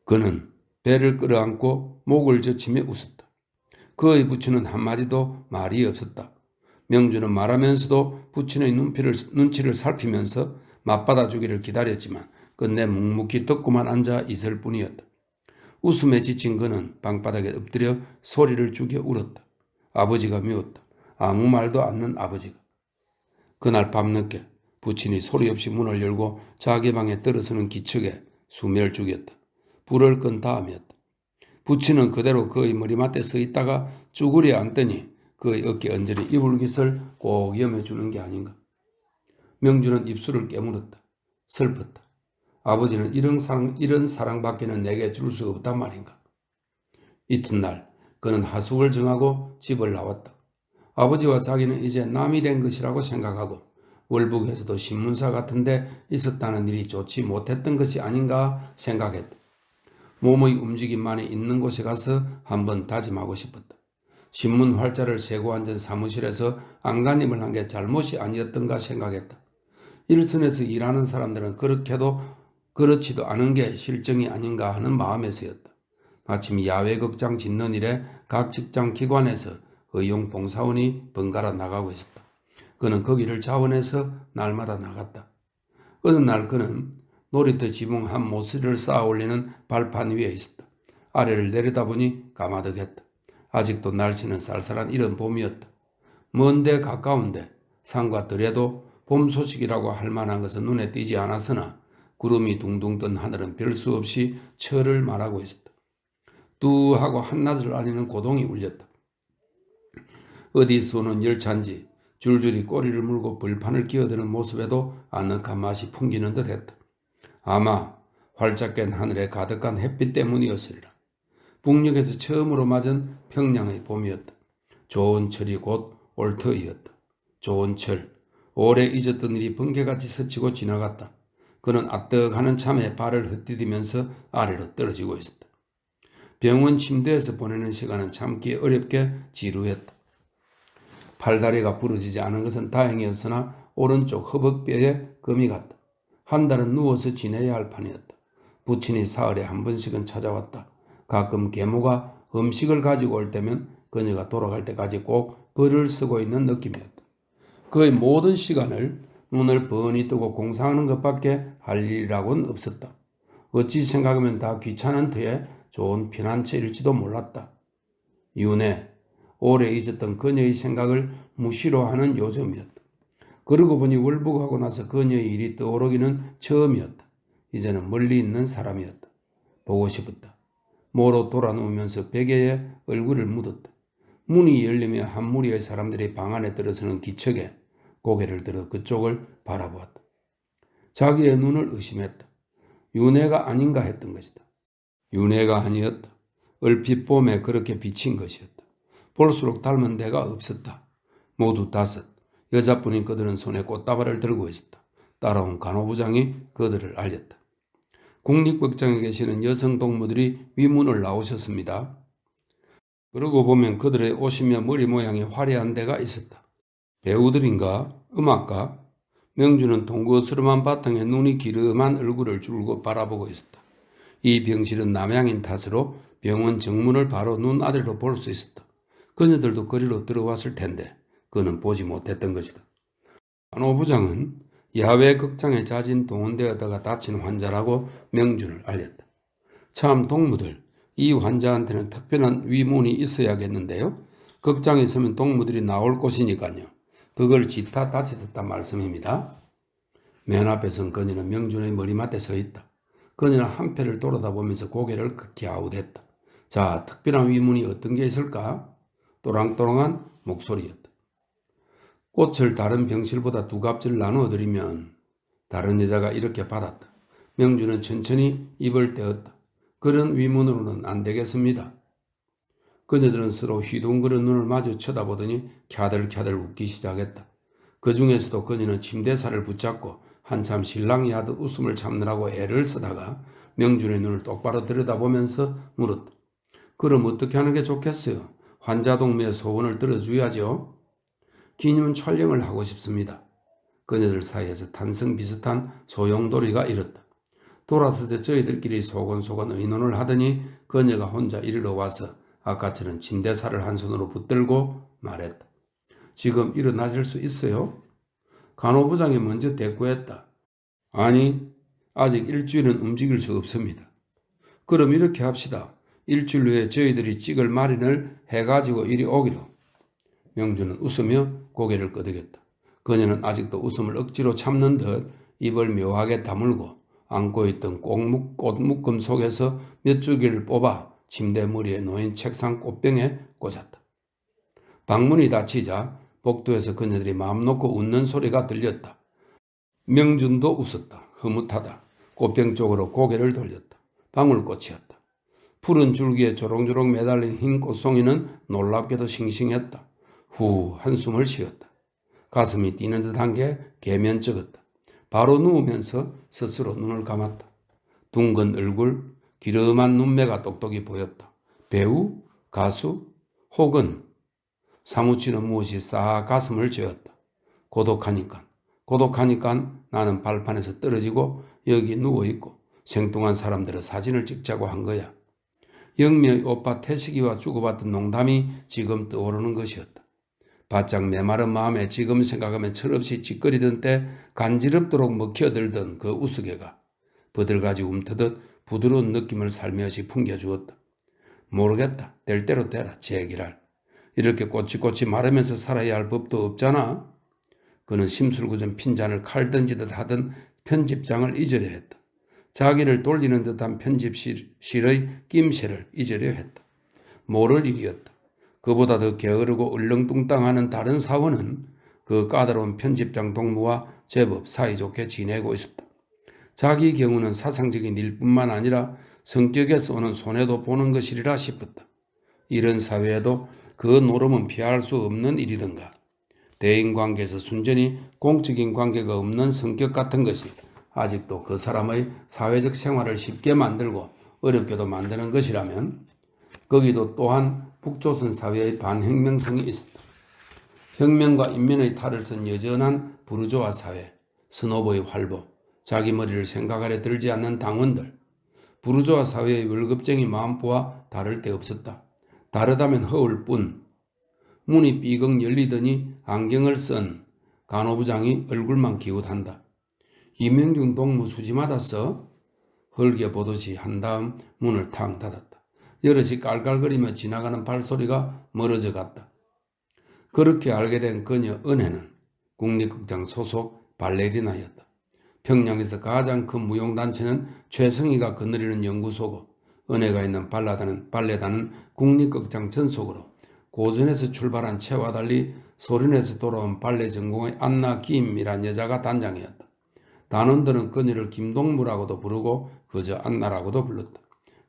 그는 배를 끌어안고 목을 젖히며 웃었다. 그의 부친은 한마디도 말이 없었다. 명주는 말하면서도 부친의 눈치를 살피면서 맞받아주기를 기다렸지만 끝내 묵묵히 듣고만 앉아 있을 뿐이었다. 웃음에 지친 그는 방바닥에 엎드려 소리를 죽여 울었다. 아버지가 미웠다. 아무 말도 않는 아버지가. 그날 밤늦게 부친이 소리 없이 문을 열고 자기 방에 들어서는 기척에 숨을 죽였다. 불을 끈 다음이었다. 부친은 그대로 그의 머리맡에 서 있다가 쭈그려 앉더니 그의 어깨 언저리 이불깃을 꼭 여며주는 게 아닌가. 명주는 입술을 깨물었다. 슬펐다. 아버지는 이런 사랑밖에는 내게 줄 수 없단 말인가. 이튿날 그는 하숙을 정하고 집을 나왔다. 아버지와 자기는 이제 남이 된 것이라고 생각하고 월북에서도 신문사 같은 데 있었다는 일이 좋지 못했던 것이 아닌가 생각했다. 몸의 움직임만이 있는 곳에 가서 한번 다짐하고 싶었다. 신문 활자를 세고 앉은 사무실에서 안간힘을 한 게 잘못이 아니었던가 생각했다. 일선에서 일하는 사람들은 그렇지도 않은 게 실정이 아닌가 하는 마음에서였다. 마침 야외극장 짓는 일에 각 직장 기관에서 의용 봉사원이 번갈아 나가고 있었다. 그는 거기를 자원해서 날마다 나갔다. 어느 날 그는 놀이터 지붕 한 모서리를 쌓아 올리는 발판 위에 있었다. 아래를 내려다보니 까마득했다. 아직도 날씨는 쌀쌀한 이른 봄이었다. 먼데 가까운데 산과 들에도 봄 소식이라고 할 만한 것은 눈에 띄지 않았으나 구름이 둥둥 뜬 하늘은 별 수 없이 철을 말하고 있었다. 뚜하고 한낮을 알리는 고동이 울렸다. 어디서 오는 열차인지 줄줄이 꼬리를 물고 벌판을 기어드는 모습에도 아늑한 맛이 풍기는 듯했다. 아마 활짝 깬 하늘에 가득한 햇빛 때문이었으리라. 북녘에서 처음으로 맞은 평양의 봄이었다. 좋은 철이 곧 올 터이었다. 좋은 철, 오래 잊었던 일이 번개같이 스치고 지나갔다. 그는 아뜩하는 참에 발을 헛디디면서 아래로 떨어지고 있었다. 병원 침대에서 보내는 시간은 참기 어렵게 지루했다. 팔다리가 부러지지 않은 것은 다행이었으나 오른쪽 허벅뼈에 금이 갔다. 한 달은 누워서 지내야 할 판이었다. 부친이 사흘에 한 번씩은 찾아왔다. 가끔 계모가 음식을 가지고 올 때면 그녀가 돌아갈 때까지 꼭 벌을 쓰고 있는 느낌이었다. 그의 모든 시간을 눈을 뻔히 뜨고 공상하는 것밖에 할 일이라고는 없었다. 어찌 생각하면 다 귀찮은 터에 좋은 피난처일지도 몰랐다. 윤혜, 오래 잊었던 그녀의 생각을 무시로 하는 요즘이었다. 그러고 보니 월북하고 나서 그녀의 일이 떠오르기는 처음이었다. 이제는 멀리 있는 사람이었다. 보고 싶었다. 모로 돌아 누우면서 베개에 얼굴을 묻었다. 문이 열리며 한 무리의 사람들이 방 안에 들어서는 기척에 고개를 들어 그쪽을 바라보았다. 자기의 눈을 의심했다. 윤혜가 아닌가 했던 것이다. 윤혜가 아니었다. 얼핏 봄에 그렇게 비친 것이었다. 볼수록 닮은 데가 없었다. 모두 5. 여자뿐인 그들은 손에 꽃다발을 들고 있었다. 따라온 간호부장이 그들을 알렸다. 국립극장에 계시는 여성 동무들이 위문을 나오셨습니다. 그러고 보면 그들의 옷이며 머리 모양이 화려한 데가 있었다. 배우들인가? 음악가? 명주는 동거스름한 바탕에 눈이 기름한 얼굴을 줄곧 바라보고 있었다. 이 병실은 남양인 탓으로 병원 정문을 바로 눈 아래로 볼 수 있었다. 그녀들도 거리로 들어왔을 텐데 그는 보지 못했던 것이다. 간호부장은 야외 극장에 자진 동원되었다가 다친 환자라고 명준을 알렸다. 참 동무들, 이 환자한테는 특별한 위문이 있어야겠는데요. 극장에 있으면 동무들이 나올 곳이니까요. 그걸 지타 다쳤었단 말씀입니다. 맨 앞에 선 그녀는 명준의 머리맡에 서 있다. 그녀는 한패를 돌아다보면서 고개를 극히 아웃했다. 자, 특별한 위문이 어떤 게 있을까? 또랑또랑한 목소리였다. 꽃을 다른 병실보다 2값을 나누어 드리면 다른 여자가 이렇게 받았다. 명주는 천천히 입을 떼었다. 그런 위문으로는 안 되겠습니다. 그녀들은 서로 휘둥그런 눈을 마주 쳐다보더니 캬들캬들 웃기 시작했다. 그 중에서도 그녀는 침대살을 붙잡고 한참 신랑이 하듯 웃음을 참느라고 애를 쓰다가 명준의 눈을 똑바로 들여다보면서 물었다. 그럼 어떻게 하는 게 좋겠어요? 환자 동무의 소원을 들어줘야죠. 기념 촬영을 하고 싶습니다. 그녀들 사이에서 탄성 비슷한 소용돌이가 일었다. 돌아서서 저희들끼리 소곤소곤 의논을 하더니 그녀가 혼자 이리로 와서 아까처럼 침대살을 한 손으로 붙들고 말했다. 지금 일어나실 수 있어요? 간호부장이 먼저 대꾸했다. 아니, 아직 일주일은 움직일 수 없습니다. 그럼 이렇게 합시다. 일주일 후에 저희들이 찍을 마련을 해가지고 이리 오기로. 명주는 웃으며 고개를 끄덕였다. 그녀는 아직도 웃음을 억지로 참는 듯 입을 묘하게 다물고 안고 있던 꽃묶음 속에서 몇 줄기를 뽑아 침대 머리에 놓인 책상 꽃병에 꽂았다. 방문이 닫히자 복도에서 그녀들이 마음 놓고 웃는 소리가 들렸다. 명준도 웃었다. 흐뭇하다. 꽃병 쪽으로 고개를 돌렸다. 방울꽃이었다. 푸른 줄기에 조롱조롱 매달린 흰 꽃송이는 놀랍게도 싱싱했다. 후 한숨을 쉬었다. 가슴이 뛰는 듯한 게 개면쩍었다. 바로 누우면서 스스로 눈을 감았다. 둥근 얼굴, 기름한 눈매가 똑똑히 보였다. 배우? 가수? 혹은 사무치는 무엇이 싹 가슴을 죄었다. 고독하니까 나는 발판에서 떨어지고 여기 누워있고 생뚱한 사람들의 사진을 찍자고 한 거야. 영미의 오빠 태식이와 주고받던 농담이 지금 떠오르는 것이었다. 바짝 메마른 마음에 지금 생각하면 철없이 찌꺼리던 때 간지럽도록 먹혀들던 그 우스개가 버들가지 움트듯 부드러운 느낌을 살며시 풍겨주었다. 모르겠다. 될 대로 되라. 제기랄. 이렇게 꼬치꼬치 마르면서 살아야 할 법도 없잖아. 그는 심술궂은 핀잔을 칼 던지듯 하던 편집장을 잊으려 했다. 자기를 돌리는 듯한 편집실의 낌새를 잊으려 했다. 모를 일이었다. 그보다 더 게으르고 얼렁뚱땅하는 다른 사원은 그 까다로운 편집장 동무와 제법 사이좋게 지내고 있었다. 자기 경우는 사상적인 일뿐만 아니라 성격에서 오는 손해도 보는 것이리라 싶었다. 이런 사회에도 그 노름은 피할 수 없는 일이던가. 대인관계에서 순전히 공적인 관계가 없는 성격 같은 것이 아직도 그 사람의 사회적 생활을 쉽게 만들고 어렵게도 만드는 것이라면 거기도 또한 북조선 사회의 반혁명성이 있었다. 혁명과 인민의 탈을 쓴 여전한 부르주아 사회, 스노브의 활보, 자기 머리를 생각하려 들지 않는 당원들, 부르주아 사회의 월급쟁이 마음보와 다를 데 없었다. 다르다면 허울 뿐. 문이 삐걱 열리더니 안경을 쓴 간호부장이 얼굴만 기웃한다. 이명중 동무 수지 맞았어? 헐게 보듯이 한 다음 문을 탕 닫았다. 여럿이 깔깔거리며 지나가는 발소리가 멀어져 갔다. 그렇게 알게 된 그녀 은혜는 국립극장 소속 발레리나였다. 평양에서 가장 큰 무용단체는 최성희가 거느리는 연구소고 은혜가 있는 발레단은 국립극장 전속으로 고전에서 출발한 채와 달리 소련에서 돌아온 발레 전공의 안나 김이란 여자가 단장이었다. 단원들은 그녀를 김동무라고도 부르고 그저 안나라고도 불렀다.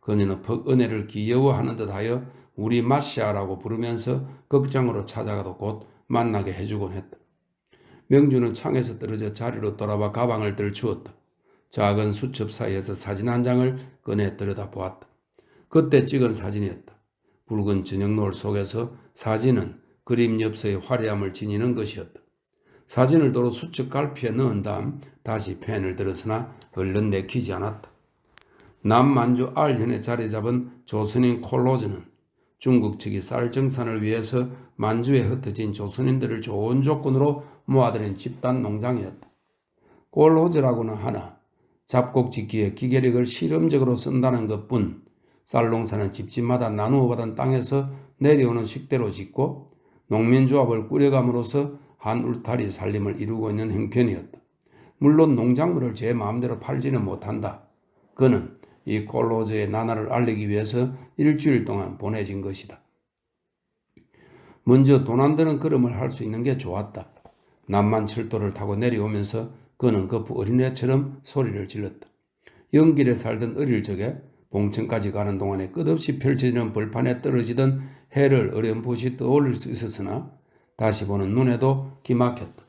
그녀는 퍽 은혜를 귀여워하는 듯하여 우리 마시아라고 부르면서 극장으로 찾아가도 곧 만나게 해주곤 했다. 명주는 창에서 떨어져 자리로 돌아와 가방을 들추었다. 작은 수첩 사이에서 사진 한 장을 꺼내 들여다보았다. 그때 찍은 사진이었다. 붉은 저녁 노을 속에서 사진은 그림 엽서의 화려함을 지니는 것이었다. 사진을 도로 수첩 갈피에 넣은 다음 다시 펜을 들었으나 얼른 내키지 않았다. 남만주 알현에 자리 잡은 조선인 콜로즈는 중국 측이 쌀정산을 위해서 만주에 흩어진 조선인들을 좋은 조건으로 모아들인 집단 농장이었다. 콜로즈라고는 하나 잡곡 짓기에 기계력을 실험적으로 쓴다는 것뿐 쌀농사는 집집마다 나누어 받은 땅에서 내려오는 식대로 짓고 농민조합을 꾸려감으로써 한 울타리 살림을 이루고 있는 형편이었다. 물론 농작물을 제 마음대로 팔지는 못한다. 그는 이 콜로즈의 나날을 알리기 위해서 일주일 동안 보내진 것이다. 먼저 돈 안 드는 걸음을 할 수 있는 게 좋았다. 남만 철도를 타고 내려오면서 그는 거푸 어린애처럼 소리를 질렀다. 영길에 살던 어릴 적에 봉천까지 가는 동안에 끝없이 펼쳐지는 벌판에 떨어지던 해를 어렴풋이 떠올릴 수 있었으나 다시 보는 눈에도 기막혔다.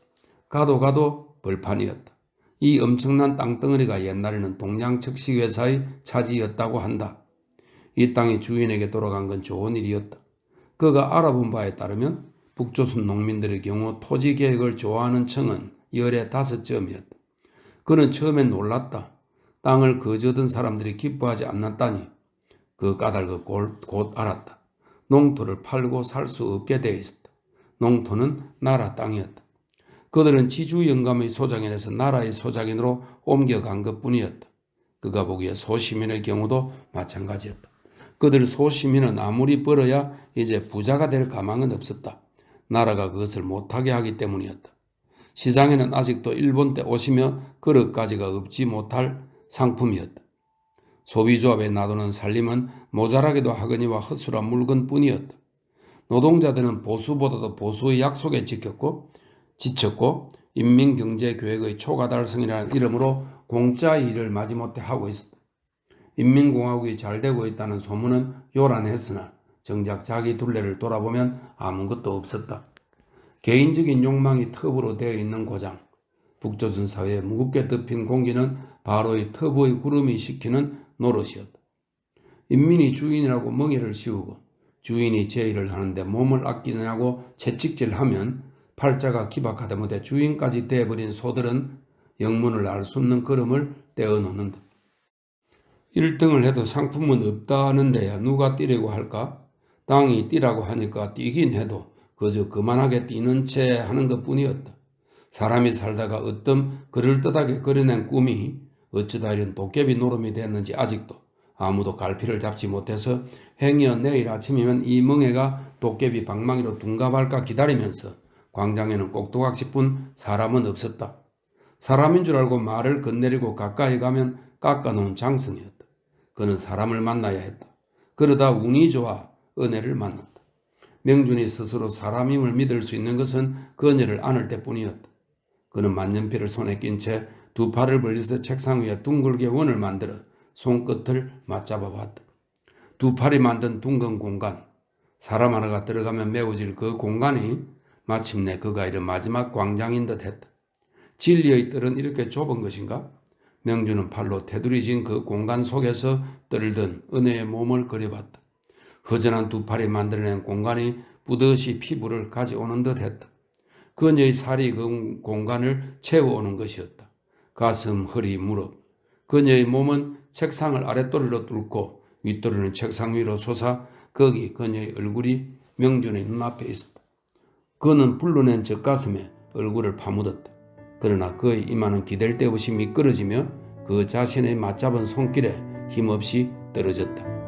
가도 벌판이었다. 이 엄청난 땅덩어리가 옛날에는 동양측식회사의 차지였다고 한다. 이 땅이 주인에게 돌아간 건 좋은 일이었다. 그가 알아본 바에 따르면 북조선 농민들의 경우 토지 계획을 좋아하는 층은 열에 5점이었다. 그는 처음엔 놀랐다. 땅을 거저던 사람들이 기뻐하지 않았다니. 그 까닭을 곧 알았다. 농토를 팔고 살 수 없게 되어 있었다. 농토는 나라 땅이었다. 그들은 지주 영감의 소장인에서 나라의 소장인으로 옮겨간 것뿐이었다. 그가 보기에 소시민의 경우도 마찬가지였다. 그들 소시민은 아무리 벌어야 이제 부자가 될 가망은 없었다. 나라가 그것을 못하게 하기 때문이었다. 시장에는 아직도 일본 때 옷이며 그릇가지가 없지 못할 상품이었다. 소비조합에 놔두는 살림은 모자라기도 하거니와 허술한 물건뿐이었다. 노동자들은 보수보다도 보수의 약속에 지쳤고 인민경제교획의 초과달성이라는 이름으로 공짜 일을 마지못해 하고 있었다. 인민공화국이 잘 되고 있다는 소문은 요란했으나 정작 자기 둘레를 돌아보면 아무것도 없었다. 개인적인 욕망이 터부로 되어 있는 고장, 북조선 사회에 무겁게 덮인 공기는 바로 이 터부의 구름이 시키는 노릇이었다. 인민이 주인이라고 멍에를 씌우고 주인이 제 일을 하는데 몸을 아끼느냐고 채찍질하면 팔자가 기박하다 못해 주인까지 돼버린 소들은 영문을 알 수 없는 걸음을 떼어놓는다. 1등을 해도 상품은 없다는 데야 누가 뛰려고 할까? 땅이 뛰라고 하니까 뛰긴 해도 그저 그만하게 뛰는 채 하는 것뿐이었다. 사람이 살다가 어떤 그럴듯하게 그려낸 꿈이 어쩌다 이런 도깨비 노름이 됐는지 아직도 아무도 갈피를 잡지 못해서 행여 내일 아침이면 이 멍해가 도깨비 방망이로 둔갑할까 기다리면서 광장에는 꼭두각시뿐 사람은 없었다. 사람인 줄 알고 말을 건네리고 가까이 가면 깎아놓은 장성이었다. 그는 사람을 만나야 했다. 그러다 운이 좋아 은혜를 만났다. 명준이 스스로 사람임을 믿을 수 있는 것은 그녀를 안을 때뿐이었다. 그는 만년필을 손에 낀 채 두 팔을 벌려서 책상 위에 둥글게 원을 만들어 손끝을 맞잡아 봤다. 두 팔이 만든 둥근 공간, 사람 하나가 들어가면 메워질 그 공간이 마침내 그가 이른 마지막 광장인 듯 했다. 진리의 뜰은 이렇게 좁은 것인가? 명주는 팔로 테두리진 그 공간 속에서 떨던 은혜의 몸을 그려봤다. 허전한 두 팔이 만들어낸 공간이 뿌듯이 피부를 가져오는 듯 했다. 그녀의 살이 그 공간을 채워오는 것이었다. 가슴, 허리, 무릎. 그녀의 몸은 책상을 아랫도리로 뚫고 윗도리는 책상 위로 솟아 거기 그녀의 얼굴이 명준의 눈앞에 있었다. 그는 불러낸 젖가슴에 얼굴을 파묻었다. 그러나 그의 이마는 기댈 데 없이 미끄러지며 그 자신의 맞잡은 손길에 힘없이 떨어졌다.